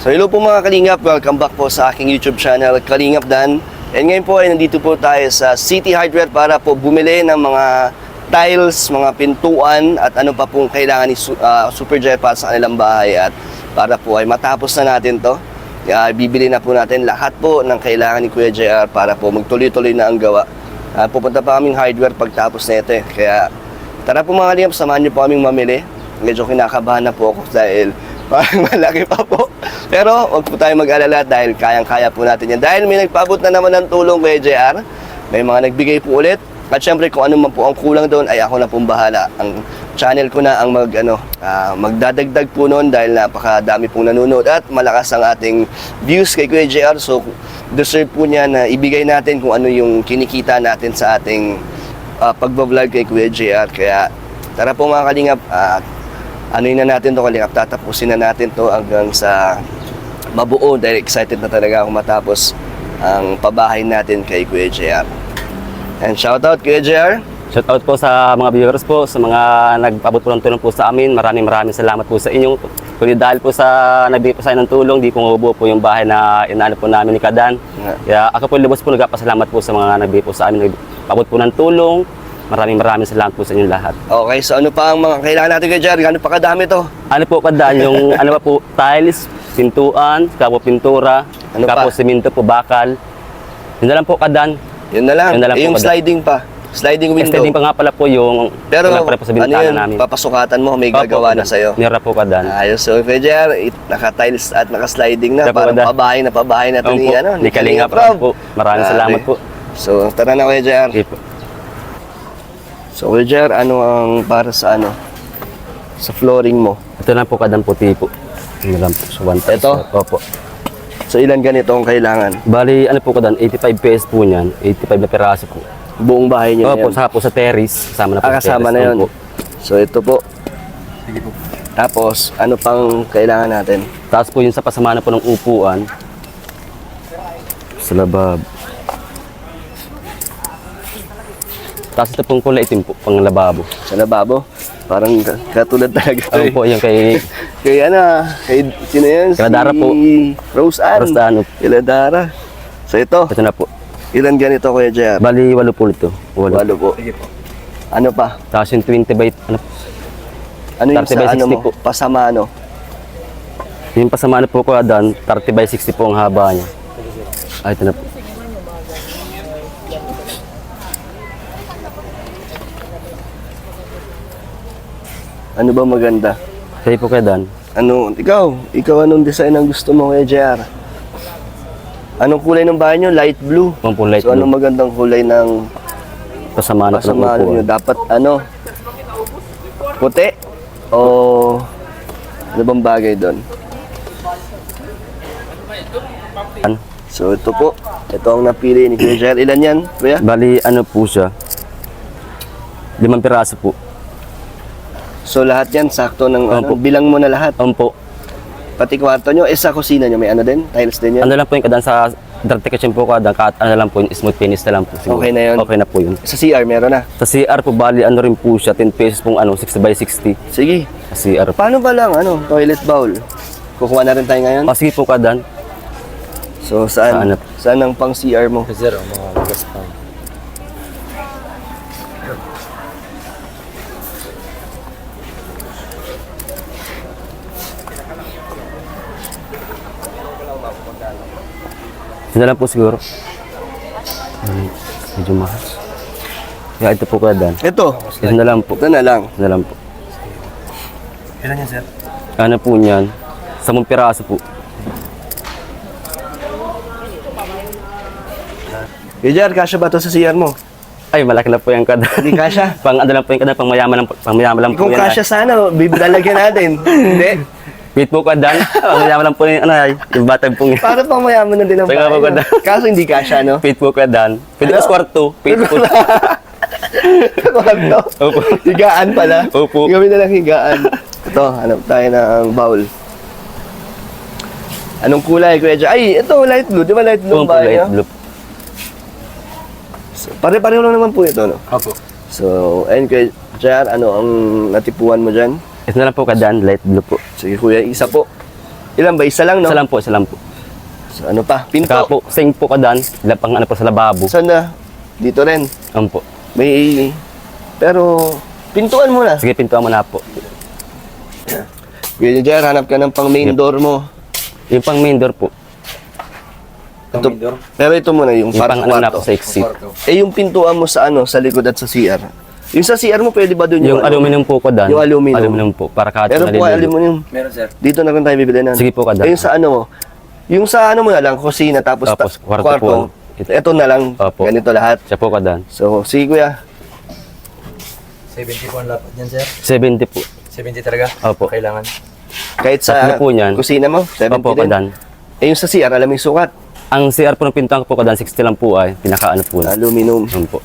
So hello po mga Kalingap, welcome back po sa aking YouTube channel, Kalingap Dan. And ngayon po ay nandito po tayo sa City Hardware para po bumili ng mga tiles, mga pintuan at ano pa pong kailangan ni Super Jet para sa kanilang bahay. At para po ay matapos na natin to, bibili na po natin lahat po ng kailangan ni Kuya JR para po magtuloy-tuloy na ang gawa. Pupunta pa kaming hardware pagtapos na ito eh. Kaya tara po mga Kalingap, samahan niyo po kaming mamili. Medyo kinakabahan na po ako dahil parang malaki pa po. Pero huwag po tayo mag-alala dahil kayang-kaya po natin yan. Dahil may nagpaabot na naman ng tulong kay JR. May mga nagbigay po ulit. At syempre kung ano man po ang kulang doon ay ako na pong bahala. Ang channel ko na ang magdadagdag po noon dahil napakadami pong nanonood. At malakas ang ating views kay Kuya JR. So deserve po niya na ibigay natin kung ano yung kinikita natin sa ating pagbablog kay Kuya JR. Kaya tara po mga Kalingap, ano na natin to Kalingap, tatapusin na natin to hanggang sa mabuo dahil excited na talaga ako matapos ang pabahay natin kay Kuya JR. And shoutout Kuya JR. Shoutout po sa mga viewers po, sa mga nagpaabot po ng tulong po sa amin. Maraming salamat po sa inyo. Kundi dahil po sa nagbigay po sa inyo ng tulong, di po mabubuo po yung bahay na inaano po namin ni Kadan. Kaya ako po lubos po nagpasalamat po sa mga nagbigay po sa amin, nagpaabot po ng tulong. Maraming salamat po sa inyo lahat. Okay, so ano pa ang mga kailangan natin kay JR? Gano'n pa kadami to? Ano po Kadan, yung ano pa po, tiles, pintuan, kapo pintura, Ano kapo pa? simento po, bakal. Yun na lang po Kadan. Yun na lang. Yun na lang Yung po, sliding pa. Sliding window. Extending pa nga pala po yung Pero wala pala po sa ano bintana yun, namin. papasukatan mo, may Opo, gagawa na Kadan. sa'yo. Meron po Kadan. Ayos, so Kuya JR, naka-tiles at naka-sliding na. Siya po, Parang Kadan. pabahay na ito ni, Ni Kalingap Rob. po. Maraming salamat po. So, tara na Kuya JR. Okay po. So, Kuya JR, ano ang para sa sa flooring mo? Ito na po Kadan, puti po. Ano lang po, so 1 Ito? Opo. So, ilan ganito ang kailangan? Bali, ano po Kadan, 85 PS po niyan. 85 na piraso po. Buong bahay niyo Opo, yan? saka po sa terrace. Kasama na po sa Kasama na terrace. yun. Opo. So, ito po. Sige po. Tapos, ano pang kailangan natin? Tapos po yung sa pasama na po ng upuan. Sa labab. Tapos ito pong kulay itim po, pang lababo. Sa lababo? Parang katulad talaga ito Ano eh. po, yung kay Kay kay sino yan? Kay Ladara po. Rose Ann. Rose Ann. Kay Ladara. So ito, ito na po. ilan ganito Kuya JR? Bali, 8 po ito. 8. 8 po. Ano pa? Tapos yung 20 by, ano, Ano yung 30 sa by 60 mo? po. Pasama yung pasama na po ko Kadan, 30 by 60 po ang haba niya. Ah, ito na po. Ano ba maganda? Kaya po Kadan. Ikaw anong design ang gusto mo Kuya JR? Anong kulay ng bahay nyo? Light blue. Ang po light So anong blue. magandang kulay ng Pasama na po ng pasama nyo? upuan. Dapat puti? O ano bang bagay doon? So ito po, ito ang napili ni Kuya JR. Ilan yan, Kuya? Bali, ano po siya? 5 piraso po. So lahat yan, sakto ng Opo. bilang mo na lahat. Po. Pati kwarto nyo, sa kusina nyo, may din? Tiles din yan? Ano lang po yung Kadan sa dirty kitchen po Kadan, kahit ano lang po yung smooth finish na lang po. Siguro. Okay na yun? Okay na po yun. Sa CR, meron na. Sa CR po, bali, ano rin po siya, 10 pesos pong 60 by 60. Sige. Sa CR po. Paano ba lang, toilet bowl? Kukuha na rin tayo ngayon? Sige po Kadan. So saan? Saan na? Saan ang pang CR mo? Zero, mga gas pa. Ito na lang po siguro. Medyo mahal. Kaya ito po Kadan. Ito. Ito na lang po. Ito na lang. Ito na lang po. Ilan yan, sir? Ano po niyan? 10 piraso po. Kuya JR, kasya ba ito sa CR mo? Ay, malaki na po yung Kadan. Hindi kasya. Pang ano lang po yung Kadan, pang mayaman lang po Kung yan. kasya sana, bibidalagyan natin. Hindi. Wait po Kadan. Pang mayaman lang po yung yung batag pong yan. Para pang mayaman na din ang Sige po, bahay. ganda. Kaso hindi kasya, no? Wait po Kadan. Pwede mas kwarto. Wait po. Kwarto. Opo. Higaan pala. Opo. Gawin na lang higaan. Ito, hanap tayo ng bowl. Anong kulay, Kuya JR? Ay, ito, light blue. Di ba light blue ang Opo, bahay light niyo? blue. So, pare-pareho lang naman po ito, no? Opo. So, ayun Kuya JR, ano ang natipuan mo dyan? Ito na lang po Kadan, light blue po. Sige Kuya, isa po. Ilan ba? Isa lang, no? Isa lang po, isa lang po. So, ano pa? Pinto. Saka po, sink po kadan, lapang ano po sa lababo. Saan na? Dito rin. Po. May... Pero, pintuan mo na. Sige, pintuan mo na po. Kuya Jer, hanap ka ng pang main door mo. Yung pang main door po. Ito, pero ito muna, yung Yung parang pang ano na po kwarto. sa exit. Eh, yung pintuan mo sa ano, sa likod at sa CR. Yung sa CR mo, pwede ba doon Yung ano? aluminum po kadan. Yung aluminum. Aluminum po, para kahit Meron po aluminum. Meron, sir. Dito na rin tayo bibili na. Sige po, kada. Eh, yung sa ano mo, yung sa ano mo na lang, kusina, tapos, Tapos, kwarto po. Ito na lang, Opo. ganito lahat. Siya po kadan. So, sige kuya. 70 po ang lapad niyan, sir. 70 po. 70 talaga. Opo. Kailangan. Kahit sa Tatlo po niyan. kusina mo, 70 Opo, din. kadan. Eh, yung sa CR, alam mo yung sukat. Ang CR po ng pintuan ko po kadan, 60 lang po ay. Pinaka ano po na. Aluminum. Po.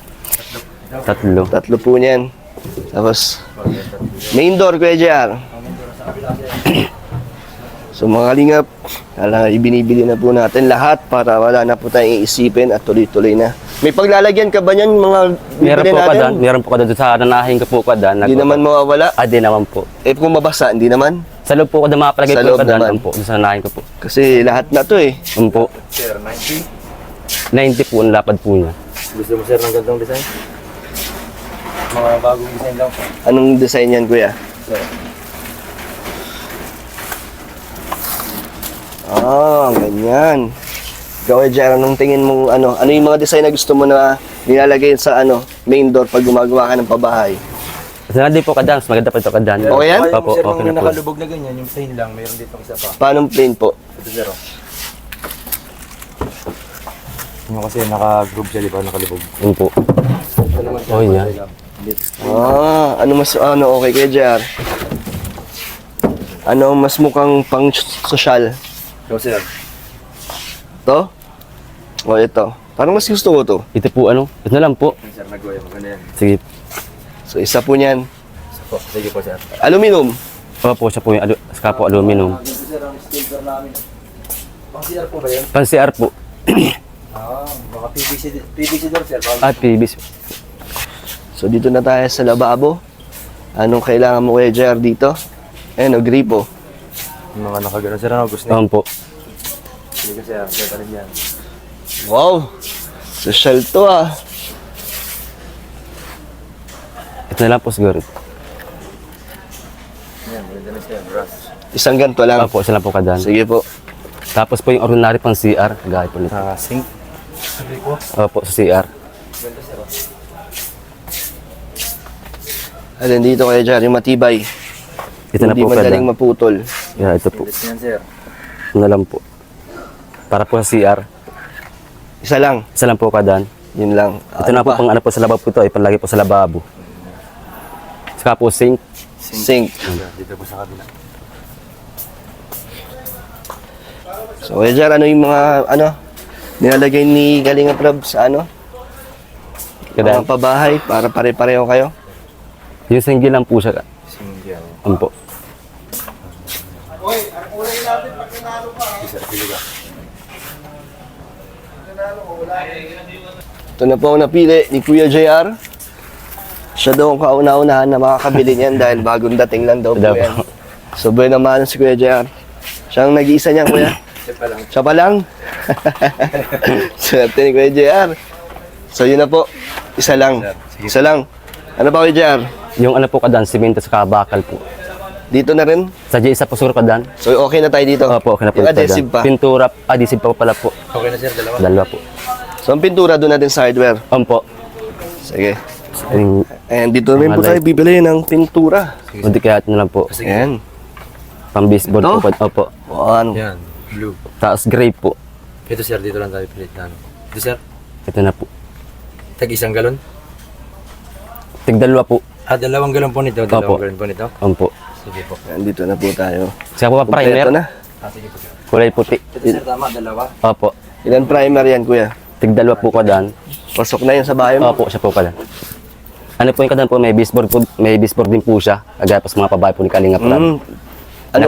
Tatlo. Tatlo po niyan. Tapos, main door, Kuya JR. So mga kalingap, ibinibili na po natin lahat para wala na po tayong iisipin at tuloy-tuloy na. May paglalagyan ka ba niyan mga Meron bibili po natin? kadan, meron po kadan sa nanahin ko po kadan. Hindi naman mawawala. Di naman po. Eh kung mabasa, hindi naman. Sa loob po kadan makapalagay Sa po loob kadan. naman. Po, sa nanahin ko po. Kasi lahat na to eh. Po. Sir, 90. 90 po ang lapad po niya. Gusto mo, sir, ng gantong design? Mga bagong design lang po. Anong design yan, Kuya? Sir. Ah, ganyan. Ikaw, JR, anong tingin mo, ano yung mga design na gusto mo na nilalagay sa ano, main door pag gumagawa ka ng pabahay? Sa nanahin po kadan, mas maganda pa ito kadan. Okay yan? Opo, Sir, okay nung na po. nakalubog na ganyan, yung plain lang, mayroon dito isa pa. Paano plain po? Ito, sir, oh. Yung kasi naka-group siya, di ba? Nakalubog. Po. Ito naman siya. Oh, yan. Ah, ano mas okay kay JR? Ano mas mukhang pang sosyal? Ito, sir. To? O ito. Parang mas gusto ko to. Ito po ano, ito na lang po. Sir, nag-uwi. Maganda yan. Sige. So isa po niyan. Isa po. Sige po, sir. Aluminum. Opo, siya po yung saka po aluminum. Ito, sir, ang silver namin. Pang CR po ba yan? Pan CR po. Baka PVC door, sir. At PVC. So dito na tayo sa lababo. Anong kailangan mo kay JR dito? Ayan o, gripo. Yung mga nakagano, sir, ano? Gusto niya. Po. Sige, sir. Sir, rin yan. Wow! Social to ah. Ito na lang po siguro. Yan, maganda na siya. Brass. Isang ganito lang. Opo, siya lang po kadan. Sige po. Tapos po yung ordinary pang CR. Gaya po nito. Sink. Sabi ko. Opo, sa CR. Ganda, sir. At dito kay JR yung matibay. Ito na Hindi po madaling kadan. maputol. Yeah, ito po. Ganda yan, sir. Ito na lang po. Para po sa CR. Isa lang. Isa lang po kadan. Yun lang. Ito na po pang ano po sa lababo po ito. Ipalagay po sa lababo. Saka po sink. Sink. Dito po sa kabila. So, kay JR, ano yung mga, nilalagay ni Kalinga Prab sa Kadan. mga pabahay para pare-pareho kayo? Yung single lang po siya. Single. Po. Ito na po ang napili ni Kuya JR. Siya daw ang kauna-unahan na makakabili niyan dahil bagong dating lang daw po Daw po. yan. So, buhay naman si Kuya JR. Siya ang nag-iisa niyan, Kuya. Siya pa lang. Siya pa lang. Swerte ni Kuya JR. So, yun na po. Isa lang. Isa lang. Ano pa, Kuya JR? Yung ano po kadan, simento sa bakal po. Dito na rin. Sa J1 po siguro kadan. So, okay na tayo dito. Opo, okay na po. Yung ito, adhesive kadan. pa. Pintura, adhesive pa po pala po. Okay na, sir. Dalawa. Dalawa po. So, ang pintura doon natin sa hardware. Po. Sige. Yung And dito rin po Mga tayo bibili ng pintura. hindi kaya na lang po. Ayan. Pang baseboard Ito? po. Opo. Ano? Yan. Blue. Tapos gray po. Ito, sir. Dito lang tayo pilit na. Ito, sir. Ito na po. Tag isang galon. Tigdalawa po. Dalawang galon po nito. Opo. Dalawang galon po nito. Po. Sige po. Ayan, dito na po tayo. Saka po pa Kompleto primer. na. Sige po, sir. Kulay puti. Ito, sir. Tama. Dalawa. Opo. Ilan primer yan, Kuya? Tigdalawa po kadan. Pasok na yan sa bahay mo. Opo, siya po pala. Ano po yung kadan po, may baseboard din po siya. Agad po sa mga pabahay po ni Kalinga Prab. Mm. Ano?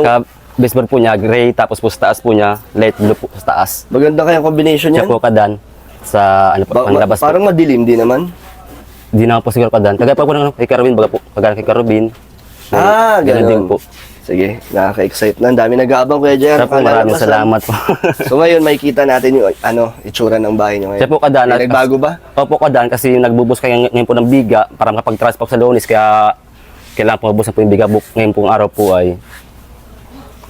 Baseboard po niya, gray, tapos po sa taas po niya, light blue po sa taas. Maganda kayang combination Siya yan. po kadan sa ano po, ang labas po. Parang madilim din naman. Di na po siguro kadan. Kagaya pa po ng kay Carubin, baga po, kagaya kay Carubin. Ah, Ganun din ganun. po. Sige, nakaka-excite na. Ang dami nag-aabang, Kuya Jer. Siya po, maraming salamat po. So ngayon, makikita natin yung itsura ng bahay nyo ngayon. Siya po kadan. May nagbago ba? Opo kadan kasi nagbubuhos kayo ngayon po ng biga para makapag-transport sa Lunes kaya kailangan po mabuhos na po yung biga ngayon pong araw po ay.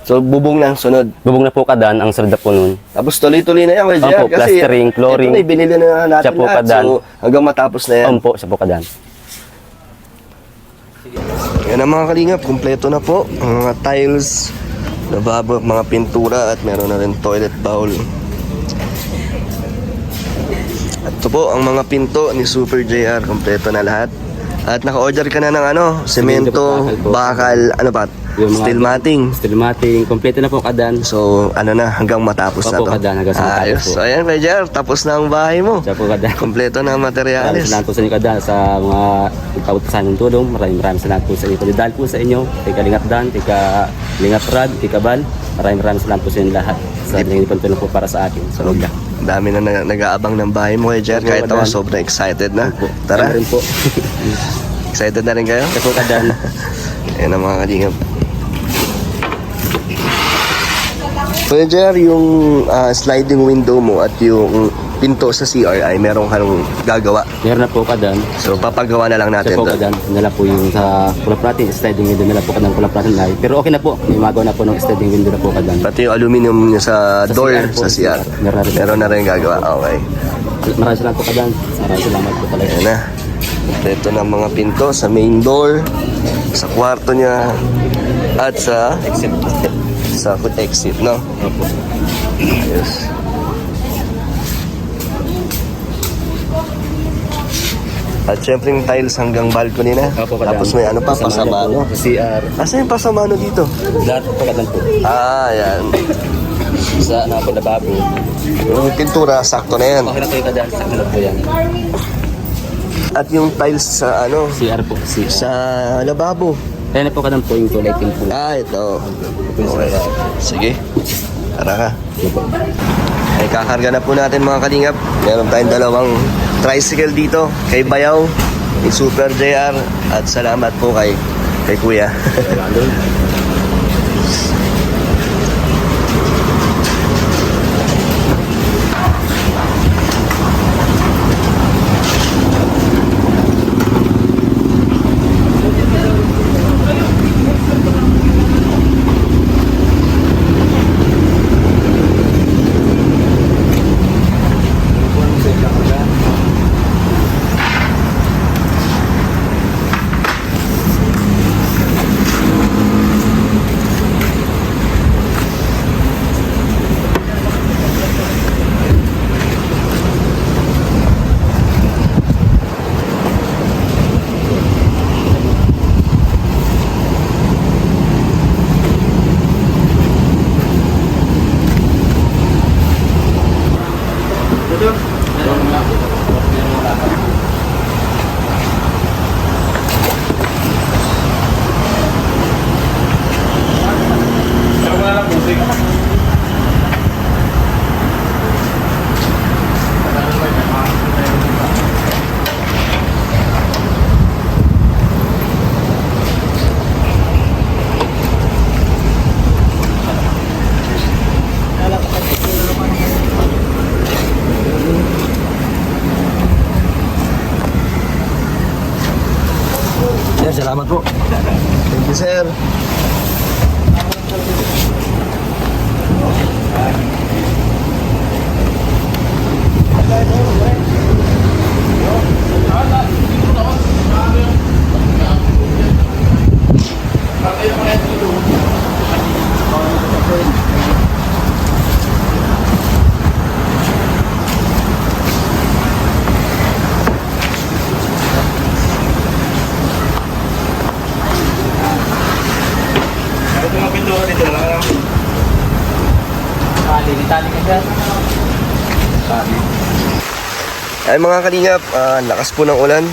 So bubong na ang sunod. Bubong na po kadan ang sunod na po nun. Tapos tuloy-tuloy na yan, Kuya Jer. Opo, plastering, flooring. Ito na, binili na natin Siya po, lahat. kadan. So hanggang matapos na yan. Opo, siya po kadan. Yan ang mga kalingap, kumpleto na po. Ang mga tiles, lababo, mga pintura at meron na rin toilet bowl. At ito po ang mga pinto ni Super JR, kumpleto na lahat. At naka-order ka na ng semento, bakal, ano pa, steel matting. Steel matting, kompleto na po kadan. So, hanggang matapos na Opo, to. kadan, hanggang sa matapos Ayos. po. So, ayan, Kuya JR, tapos na ang bahay mo. Siya po kadan. Kompleto na ang Maraming materyales. salamat po sa inyo kadan sa mga nagpabot sa inyong tulong. Maraming salamat po sa inyo. Dahil po sa inyo, kay Kalingap Dan, kay Kalingap Rad, kay Kabal. Maraming salamat po sa inyo lahat sa naging tulong po para sa akin. So, Ang dami na nag-aabang ng bahay mo, Kuya JR. Opo, Kahit ako, kadan. sobrang excited na. po. Tara, Rin po. excited na rin kayo? Siya po kadan. Ayan ang mga kalingap. Kuya JR, yung sliding window mo at yung pinto sa CR ay meron kang gagawa. Meron na po kadan. So, papagawa na lang Siya natin po doon. kadan. Nala po yung sa kulap natin, sliding window nila po kadan kulap natin live. Pero okay na po. May magawa na po ng sliding window na po kadan. Pati yung aluminum niya sa Sa door, CR po, sa CR. meron na rin. Meron na rin gagawa. Okay. Maraming salamat po kadan. Maraming salamat po talaga. Ayan na. Ito ng mga pinto sa main door, sa kwarto niya, at sa foot exit, no? Opo. Yes. At syempre yung tiles hanggang balcony na. Opo, kadan. Tapos may pasamano. Sa CR. Asa yung pasamano dito? Lahat po kadan po. Yan. Sa lababo. Yung pintura, sakto na yan. Okay na po yung kadan. Sa kulap po yan. At yung tiles sa CR po. CR. sa lababo. Kaya na po kadan po yung kulay team po. Ito. Okay. Sige. Tara ka. Ay, kakarga na po natin mga kalingap. Meron tayong dalawang tricycle dito. Kay Bayaw, kay Super JR. At salamat po kay Kuya. Sir, salamat po. Thank you, sir. Ay mga kalingap, lakas po ng ulan.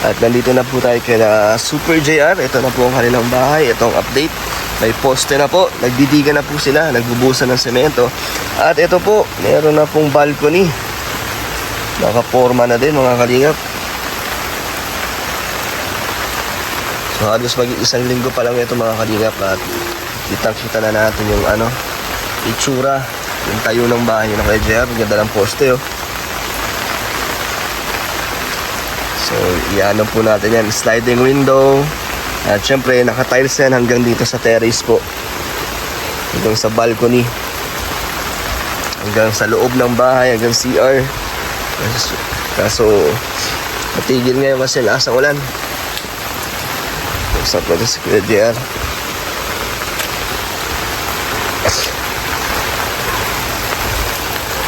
At nandito na po tayo kay Super JR. Ito na po ang kanilang bahay. Ito ang update. May poste na po. Nagdidiga na po sila. Nagbubusan ng semento. At ito po, meron na pong balcony. Nakaporma na din mga kalingap. So So, halos mag-isang linggo pa lang ito mga kalingap at kitang-kita na natin yung itsura, yung tayo ng bahay ng Kuya JR. Ganda ng poste, oh. So, iano po natin yan, sliding window. At syempre, naka-tiles yan hanggang dito sa terrace po. Hanggang sa balcony. Hanggang sa loob ng bahay, hanggang CR. Kaso, matigil ngayon kasi lakas ng ulan. Usap ko si Kuya JR.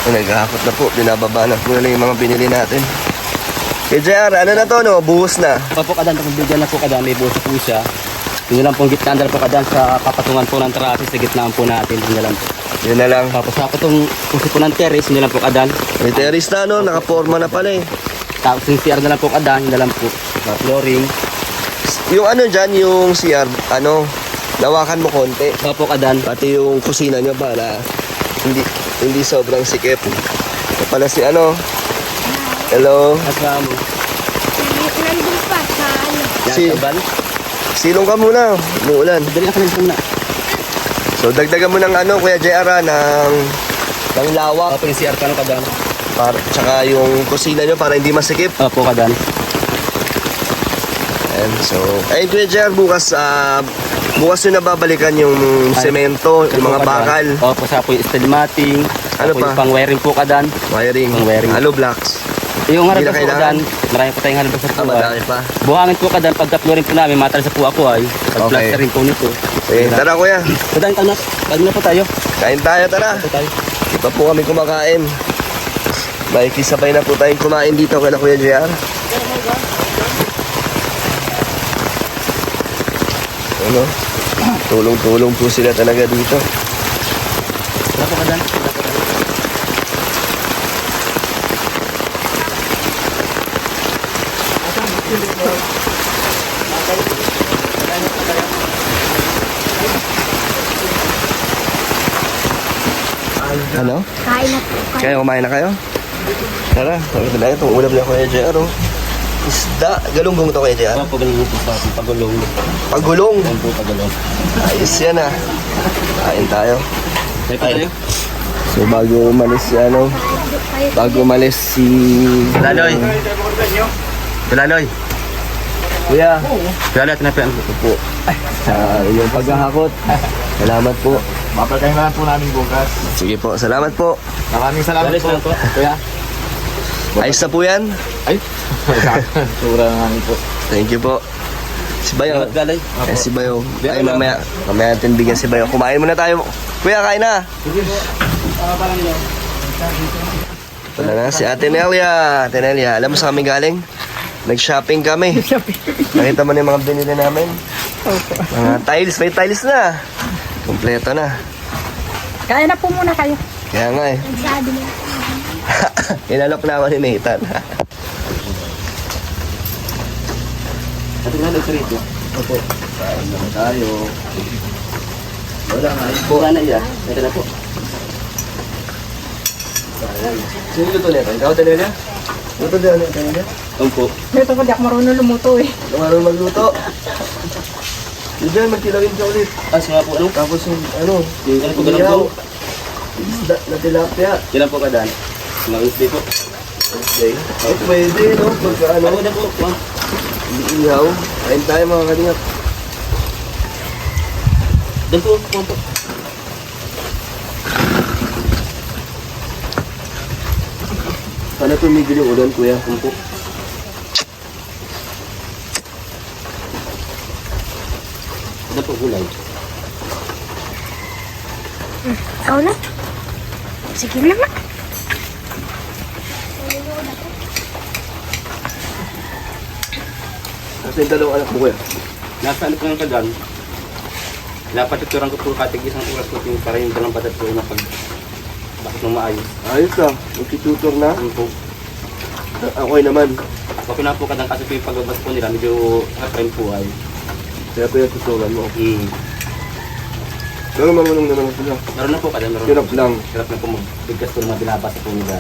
Naghahakot na po, binababa na po na yung mga binili natin. Kuya JR, ano na to, no? Buhos na. Po kadan, pagbigyan na po kadan, may buhos po siya. Yun na lang pong gitna na po kadan sa kapatungan po ng traffic sa gitnaan po natin. Yun na lang po. Yun na lang. Tapos sa patong puso po ng terrace, yun na lang po kadan. May terrace na, no? Nakaporma na pala, eh. Tapos yung CR na lang po kadan, yun na lang po. Flooring. Yung ano dyan, yung CR, lawakan mo konti. Po kadan. Pati yung kusina nyo para hindi sobrang sikip. Ito pala si hello. Asamo. Nandun pa sa Si- Ban. Silong ka muna, umuulan. Dali ka lang na. So dagdagan mo ng Kuya JR, ng lawak. Opo yung CR pa no kadan. Tsaka yung kusina nyo para hindi masikip. Opo kadan. And so, ayun Kuya JR, bukas nyo nababalikan yung semento, yung mga bakal, Opo sa po yung steel matting. Ano Opo, pa? yung pang wiring po kadan. wiring, Yung wiring. hollow blocks. Yung Hindi harap na po kailangan? kadan. Marami po tayong harap sa po. Madami pa. Buhangin po kadan, pagka-flooring po namin, matalas sa po ako ay. Pag-plaster rin po nito. Tara Kuya, Kadan ka na. Kadan na po tayo. kain tayo, tara. Po tayo. Iba po kami kumakain. Makikisabay na po tayong kumain dito kay Kuya JR. Tulong-tulong po sila talaga dito. Wala po kadan. Ano? kain na po kayo. Kaya kumain na kayo? Tara, sabi ko na itong ulam niya Kuya JR. Isda, galunggong to Kuya JR. Opo, pagulong po sa pagulong. Pagulong. Yan po pagulong. Ayos yan Kain tayo. Tayo po tayo. So bago umalis si Laloy. Laloy. Kuya, Laloy, tinapian ko po. sa inyong paghahakot. Salamat po. Mapagkain na lang po namin bukas. Sige po, salamat po. Maraming salamat Laloy, po. salamat po. Kuya. Ayos na po yan. Ay, sura na namin po. Thank you po. Si Bayo. Salamat, Laloy. Si Bayo. Ay, mamaya natin bigyan si Bayo. Kumain muna tayo. Kuya, kain na. Ito na si Ate Nelia. Ate Nelia, alam mo sa kami galing? Nag-shopping kami. Nakita mo na yung mga binili namin? Mga tiles. May tiles na. Kompleto na. Kaya na po muna kayo. Kaya nga eh. Nagsabi niya. Inalok na ako ni Nathan. Ate Laloy, sarito. Opo. Kain na tayo. Wala nga. Buka na iya. Ito na po. Sino luto nito? Ikaw, Tenelia? Luto din ano, Tenelia? Opo. Ito ko di ako marunong lumuto eh. Tumarong magluto. Diyan, magkilawin ka ulit. Nga po, ano? Tapos yung Yung ano po, ihaw. galunggong. Isda na tilapia. Ilan po kadan? Mga Wednesday po. Okay. Ay, pwede, no? Pagka Ako na po. hindi ihaw. Kain tayo mga kalingap. Doon po, po. Sana tumigil yung ulan, kuya. Po. Ito po, gulay. Ikaw na. Sige naman. Kasi yung dalawang anak mo, kuya. Nasa ano po yung kadan? Napatuturan ko po katig isang oras ko yung para yung dalang patat ko na pag bakit nung maayos. Ayos ka. Magtututor na. Ano po? Ako'y naman. Okay na po kadang kasi po yung pagbabas po nila medyo hard po ay. Kaya pinatuturan mo. Pero marunong naman sila. Meron na po kadang meron. Hirap lang. Hirap na po magbigkas po na binabasa po nila.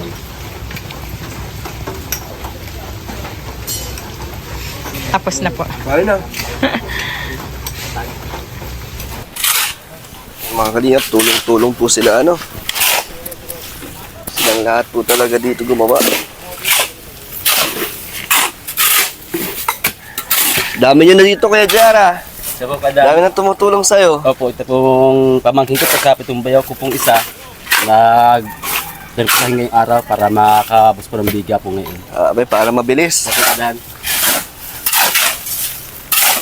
Tapos na po. Kain na. Mga kalingap, tulong-tulong po sila ano. Silang lahat po talaga dito gumawa. Dami nyo na dito Kuya JR ah. Siya po kadan. Dami na tumutulong sa'yo. Opo, ito pong pamangkin ko pagkapit yung bayaw ko pong isa. Dahil po sa ngayong araw para makabos po ng bigya po ngayon. Abay, para mabilis. Siya po kadan.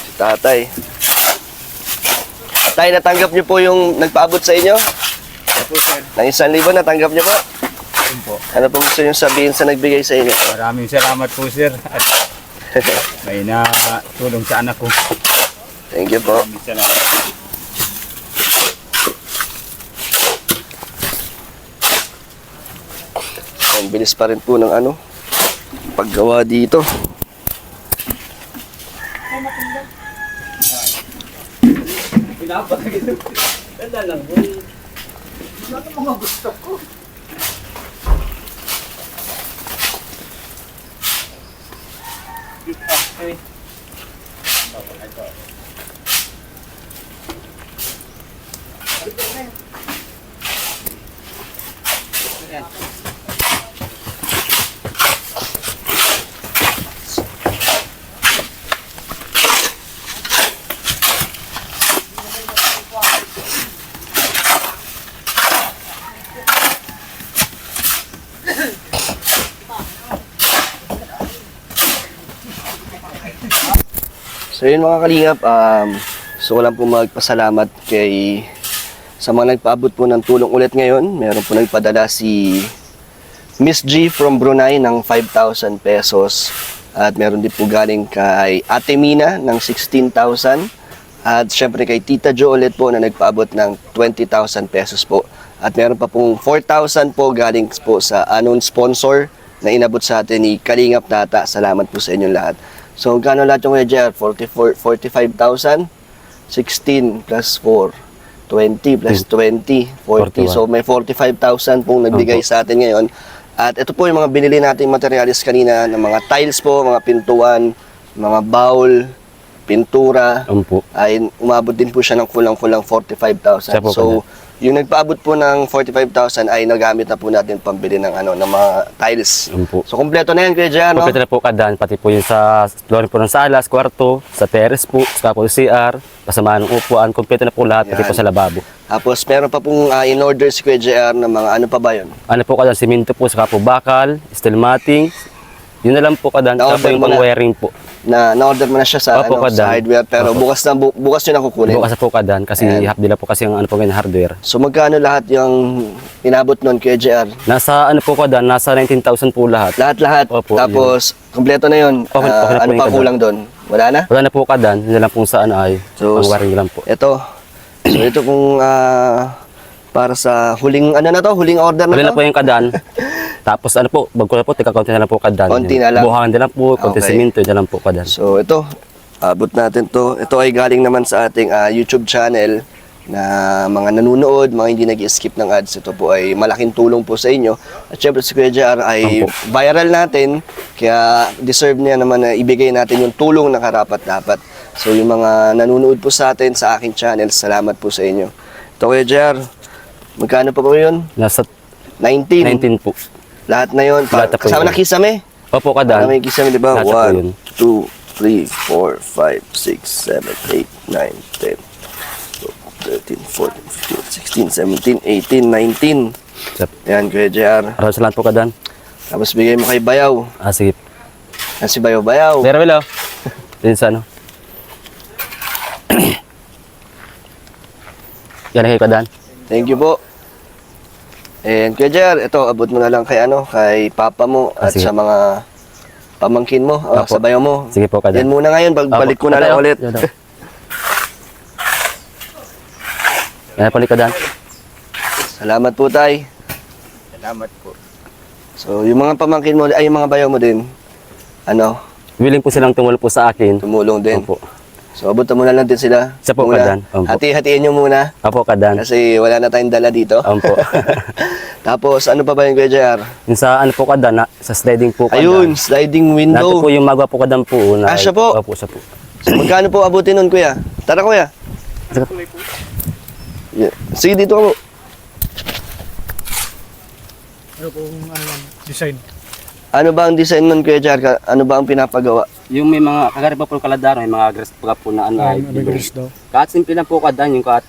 Si tatay. Tay, natanggap niyo po yung nagpaabot sa inyo? Opo, sir. Ng 1,000 natanggap niyo po? Yun po. Ano po gusto niyo sabihin sa nagbigay sa inyo? Maraming salamat po, sir. At may natulong sa anak ko. Thank you po. Maraming salamat. Ang bilis pa rin po ng ano, paggawa dito. So yun mga kalingap, gusto ko lang po magpasalamat sa mga nagpaabot po ng tulong ulit ngayon. Meron po nagpadala si Miss G from Brunei ng 5,000 pesos. At meron din po galing kay Ate Mina ng 16,000. At syempre kay Tita Jo ulit po na nagpaabot ng 20,000 pesos po. At meron pa pong 4,000 po galing po sa unknown sponsor na inabot sa atin ni Kalingap Nata. Salamat po sa inyong lahat. So, gano'n lahat yung JR? 45,000, 16 plus 4, 20 plus 20, 40. So, may 45,000 pong nagbigay sa atin ngayon. At ito po yung mga binili nating materialis kanina ng mga tiles po, mga pintuan, mga bowl, pintura. Opo. Ay umabot din po siya ng kulang-kulang 45,000. Siya po So, yung nagpaabot po ng 45,000 ay nagamit na po natin pambili ng ng mga tiles. Opo. So, kompleto na yan, Kuya JR, no? Kompleto na po kadan, pati po yung sa flooring po ng salas, kwarto, sa terrace po, sa po CR, kasama ng upuan, kompleto na po lahat, pati Yan. po sa lababo. Tapos, meron pa pong in-order si Kuya JR na mga ano pa ba yun? Ano po kadan, simento po, saka po bakal, steel matting, yun na lang po kadan, saka po Na-order yung mo na? pang wiring po. Na-order mo na siya sa, Opo, sa kadan. hardware, pero Opo. bukas nyo na kukunin. Bukas na po kadan, kasi Ayan. half nila po kasi ang ano po ngayon hardware. So, magkano lahat yung inabot nun, Kuya JR? Nasa ano po kadan, nasa 19,000 po lahat. Lahat-lahat. Opo, Tapos, kompleto na yun. Okay na po Ano yung pa kadan. kulang doon? Wala na? Wala na po kadan, yun na lang po sa ano ay, So, pang wiring lang po. Ito. So, ito kung para sa huling, huling order na Wala na to? po yung kadan. Tapos ano po, bagko na po, tika-konti na lang po kadan. Konti na lang. Buhangan na lang po, konti Okay. simento, na lang po kadan. So, ito. Abot natin to. Ito ay galing naman sa ating YouTube channel na mga nanonood, mga hindi nag-skip ng ads. Ito po ay malaking tulong po sa inyo. At syempre si Kuya JR ay Opo. viral natin, kaya deserve niya naman na ibigay natin yung tulong na karapat-dapat. So, yung mga nanonood po sa atin sa aking channel, salamat po sa inyo. Ito Kuya JR, magkano pa po yun? Nasa 19. 19 po. Lahat na yun. Lahat na po Kasama yun. na kisame. Opo Para kadan. may kisame, di ba? Lahat na po 1, yun. 2, 3, 4, 5, 6, 7, 8, 9, 10, 13, 14, 15, 16, 17, 18, 19. Yep. Yan, Kuya JR. Maraming salamat po kadan. Tapos bigay mo kay Bayaw. Sige. Yan si Bayaw. Bayaw. Pero wala. Din sa ano. Yan kay kadan. Thank you po. And Kuya JR, ito, abot mo na lang kay kay Papa mo at Sige. sa mga pamangkin mo, Opo. sa Bayaw mo. Sige po kadan. Yan muna ngayon, pagbalik ko na lang ulit. Yan po kadan. Salamat po, Tay. Salamat po. So, yung mga pamangkin mo, ay yung mga Bayaw mo din, Willing po silang tumulong po sa akin. tumulong din. Opo. So, abutan mo na lang din sila. Siya po, muna. kadan. Opo. Hati-hatiin nyo muna. Opo kadan. Kasi wala na tayong dala dito. Opo. Tapos, ano pa ba yung Kuya JR? Yung sa ano po kadan, sa sliding po kadan. Ayun, sliding Nato window. po yung magawa po kadan po. Na, Siya po? Opo, siya po. So, magkano po abutin nun, Kuya? Tara, Kuya. Yeah. Sige, dito ako. Ano pong design? Ano ba ang design nun, Kuya JR? Ano ba ang pinapagawa? Yung may mga kagari pa po kaladaro, may mga agres pa po na ano ay May grills daw. kahit simple lang po kadan yung kahit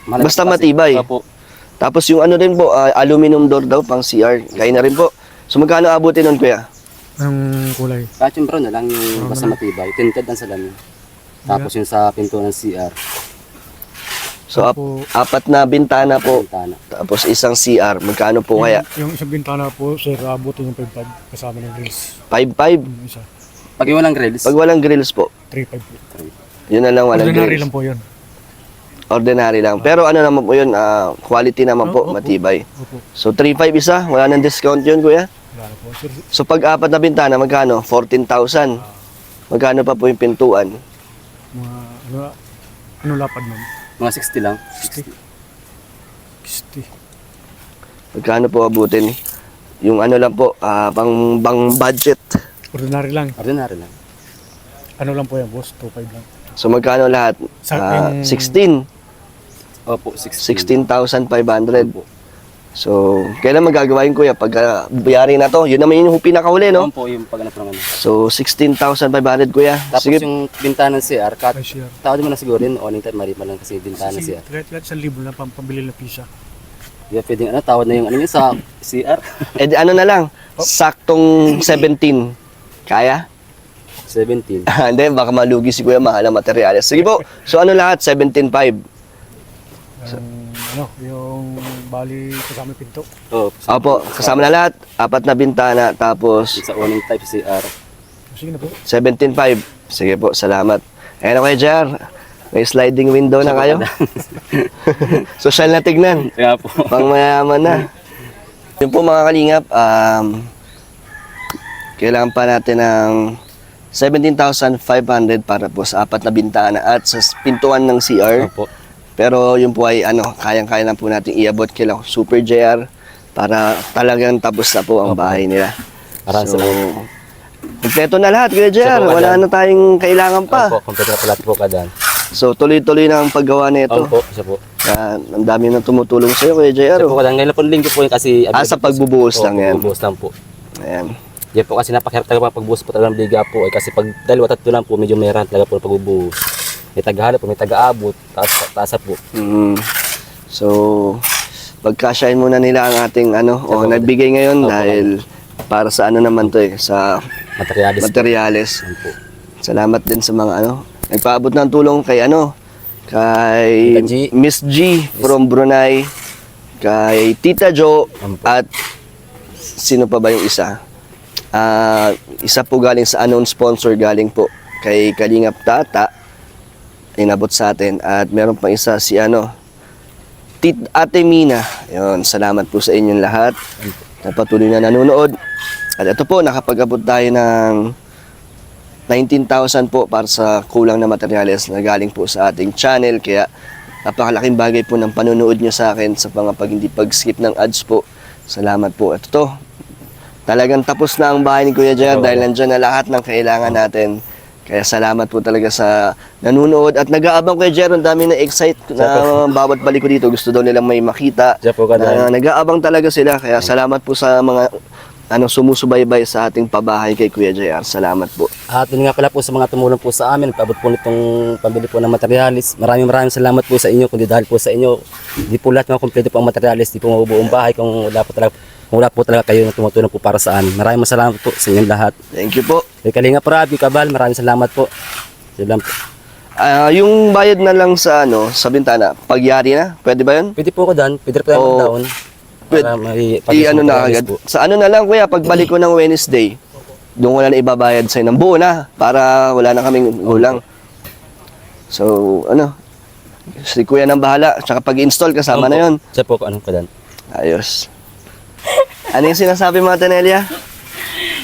Basta matibay. Opo. Tapos yung ano din po, aluminum door daw pang CR. Kaya na rin po. So magkano abutin nun, Kuya? Anong kulay? Kahit yung brown na lang yung basta matibay, tinted ang salamin. Tapos yung sa pinto ng CR, So Opo. apat na bintana po. bintana. Tapos isang CR. Magkano po kaya? Yung isang bintana po, sir, abutin yung 5.5 kasama ng grills. 5.5. Yung isa, Pag yung walang grills, Pag walang grills po, 3.5 po. yun na lang walang Ordinary grills. lang po yun. Ordinary lang. Pero ano naman po yun, quality naman po, Opo. matibay. Opo. So 3.5 isa, wala nang discount yun, Kuya. Wala na po, sir. So pag apat na bintana, magkano? 14,000. Magkano pa po yung pintuan? Mga, ano lapad nun? mga 60 lang. 60. Magkano po abutin? Yung ano lang po, pang budget. Ordinary lang. Ordinary lang. Ano lang po yan, boss? 2.5 lang. So magkano lahat? Sa- yung- 16. Opo, 16. 16,500. Opo. So, kailan magagawa yun, Kuya? Pag buyari na to, yun naman yung pinakahuli, no? Noon po yung pag ano po naman. So, 16,500, Kuya. Tapos Sige. yung bintana ng CR, kahit Ay, sir. tawad mo na siguro yun, o time maripa lang kasi bintana ng CR. Kahit 1,000 lang pambili ng pizza. Di ba pwedeng ano, tawad na yung ano yun sa CR? Eh, di, ano na lang, saktong 17. Kaya? 17. Hindi, baka malugi si Kuya, mahal ang materyales. Sige po. So, ano lahat? 17,500. Yung bali kasama yung pinto. Oo. Opo, kasama na lahat. Apat na bintana, tapos Sa awning type sa CR. Sige na po. 17,500. Sige po, salamat. Ayan ako, Jer. May sliding window na kayo. Social na tignan. Kaya po. Pang mayaman na. Yun po mga kalingap, kailangan pa natin ng 17,500 para po sa apat na bintana at sa pintuan ng CR. Opo. Pero yun po ay kayang-kaya na po natin iabot kila Super JR para talagang tapos na po ang bahay nila. Maraming So, salamat. kompleto na lahat, Kuya JR. Siya po, Wala Kadan. na tayong kailangan pa. Opo, kompleto na pala po kadan. So, tuloy-tuloy na ang paggawa nito. Opo, siya po. Ang dami na tumutulong sa'yo, Kuya JR. Siya po kadan. Ngayon po linggo po yun kasi... Sa pagbubuhos lang yan. Pagbubuhos lang po. Ayan. Yan po kasi napakahirap talaga pagbuhos po talaga ng biga po. Kasi pag dalawa tatlo lang po, medyo meron talaga po ng pagbubuhos. May taga-halap po, may taga-abot, taas po. So, pagkasyahin muna nila ang ating nagbigay ngayon Opo. dahil para sa ano naman to sa Materialis. materyales. Yan po. Salamat din sa mga nagpaabot ng tulong kay kay Tita G. Miss G from Brunei, kay Tita Jo, Opo. at sino pa ba yung isa? Isa po galing sa unknown sponsor, galing po kay Kalingap Tata, inabot sa atin, at meron pang isa si Ate Mina. Yun, salamat po sa inyong lahat na patuloy na nanonood. At ito po, nakapag-abot tayo ng 19,000 po para sa kulang na materyales na galing po sa ating channel. Kaya napakalaking bagay po ng panonood nyo sa akin sa pag hindi pag-skip ng ads po. Salamat po. Ito to, talagang tapos na ang bahay ni Kuya Jer dahil nandyan na lahat ng kailangan natin. Kaya salamat po talaga sa nanonood at nag-aabang, Kuya Jer. Ang dami na excite na bawat balik ko dito. Gusto daw nilang may makita. Siya po Na kadan. nag-aabang talaga sila. Kaya salamat po sa mga sumusubaybay sa ating pabahay kay Kuya JR. Salamat po. At yun nga pala po sa mga tumulong po sa amin, nagpaabot po nitong pambili po ng materialis. Maraming salamat po sa inyo. Kundi dahil po sa inyo, di po lahat mga kompleto po ang materialis, di po mabubuong bahay kung wala po talaga kayo na tumutulong po para sa amin. Maraming salamat po sa inyong lahat. Thank you po. Kay Kalinga Prabi, Kabal, maraming salamat po. Yun lang po. Yung bayad na lang sa sa bintana, pagyari na, pwede ba yun? Pwede po ko dan, pwede po tayo Oo. mag-down. Para may Na agad. po. Sa na lang, Kuya, pagbalik ko ng Wednesday, doon wala na ibabayad sa'yo ng buo na para wala na kaming gulang. So, si Kuya nang bahala. Tsaka pag-install, kasama na yun. Siya po, ano ko dan. Ayos. Ano yung sinasabi mo, Tenelia?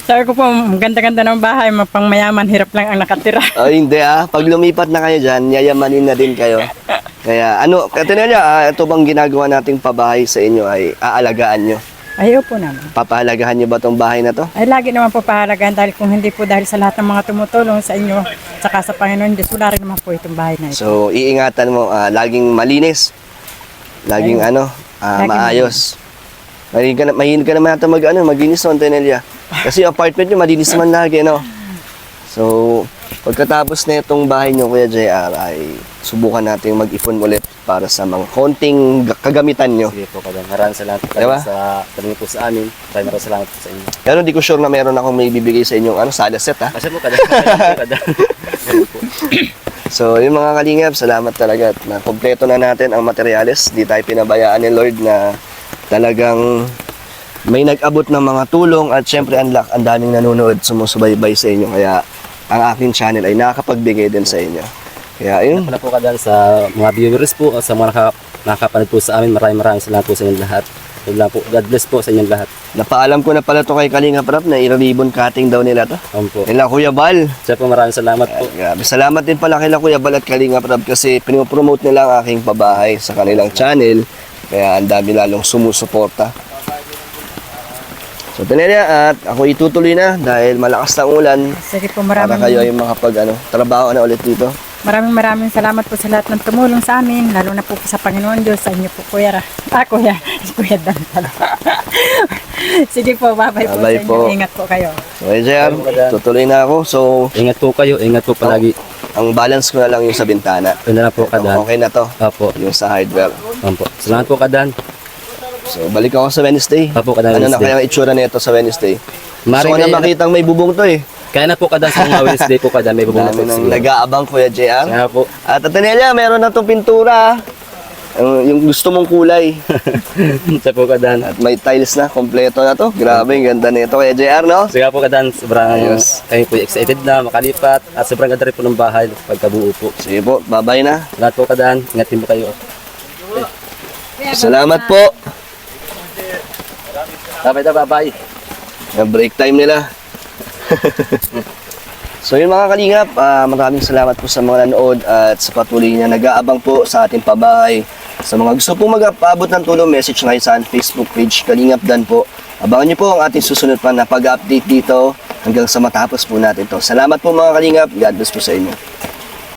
Sabi ko po, ganda-ganda ng bahay, mapang mayaman, hirap lang ang nakatira. Hindi Pag lumipat na kayo dyan, yayamanin na din kayo. Kaya Tenelia, ito bang ginagawa nating pabahay sa inyo ay aalagaan nyo? Ayaw po naman. Papahalagahan nyo ba tong bahay na to? Ay, lagi naman po pahalagaan dahil kung hindi po dahil sa lahat ng mga tumutulong sa inyo, saka sa Panginoon Diyos, wala rin naman po itong bahay na ito. So, iingatan mo, laging malinis laging Laging maayos. Mahilig ka naman yata maglinis no, Tenelia. Kasi yung apartment nyo, malinis naman lagi, no? So, pagkatapos na itong bahay nyo, Kuya JR, ay subukan natin mag-ipon ulit para sa mga konting kagamitan nyo. Sige po, Kadan. Maraming salamat po Diba? sa tanong po sa amin. Maraming salamat po sa inyo. Pero di ko sure na meron akong may bibigay sa inyong sala set, ha? Kasi po, Kadan. Kadan. So, yung mga kalingap, salamat talaga at na kompleto na natin ang materyales. Di tayo pinabayaan ni Lord na talagang may nag-abot ng mga tulong at syempre ang daming nanonood, sumusubaybay sa inyo. Kaya ang aking channel ay nakakapagbigay din sa inyo. Kaya yun, Wala po, Kadan, sa mga viewers po, sa mga nakakapanood po sa amin. Maraming salamat po sa inyong lahat. Yun lang po. God bless po sa inyong lahat. napaalam ko na pala to kay Kalingap Rap na i-ribbon cutting daw nila to. Po. Nila Kuya Bal. Siya po, maraming salamat po. Grabe, salamat din pala kila Kuya Bal at Kalingap Rap kasi pinopromote nila ang aking pabahay sa kanilang channel. Kaya ang dami lalong sumusuporta. So, Tenelia, at ako itutuloy na dahil malakas ng ulan. Sige po, Para kayo ay makapag trabaho na ulit dito. maraming salamat po sa lahat ng tumulong sa amin, lalo na po sa Panginoon Diyos, sa inyo po, Kuya Kuya Dan pala. Sige po, bye-bye po Bye-bye sa inyo. po. Ingat po kayo. Okay, JR, tutuloy na ako. So, Ingat po kayo. Ingat po palagi. ang balance ko na lang yung sa bintana. Yun na lang po, Kadan. Okay na to. Opo. Yung sa hardware. Opo. Salamat po, Kadan. So, balik ako sa Wednesday. Opo, Kadan, Ano na Wednesday. kaya ang itsura nito sa Wednesday? Maring So, na kayo- makitang may bubong to eh. Kaya na po, Kadan, sa mga Wednesday po, Kadan. May bubong na Dami po. nang nag-aabang, Kuya JR. Kaya po. At Atenelia, meron na itong pintura. Yung gusto mong kulay. Siya po, Kadan. At may tiles na, kompleto na to. Grabe, ang ganda nito, Kuya JR, no? Sige po, Kadan. Sobrang Ayos. kami po excited na makalipat. At sobrang ganda rin po ng bahay pagkabuo po. Sige po, bye-bye na. Salamat po, Kadan. Ingatin po kayo. Salamat po. Bye-bye. Yung break time nila. So yun mga kalingap, maraming salamat po sa mga nanood at sa patuloy na nag-aabang po sa ating pabahay. Sa mga gusto pong mag-abot ng tulong, message na kayo sa Facebook page Kalingap Dan po. Abangan niyo po ang ating susunod pa na pag-update dito hanggang sa matapos po natin to. Salamat po mga kalingap, God bless po sa inyo.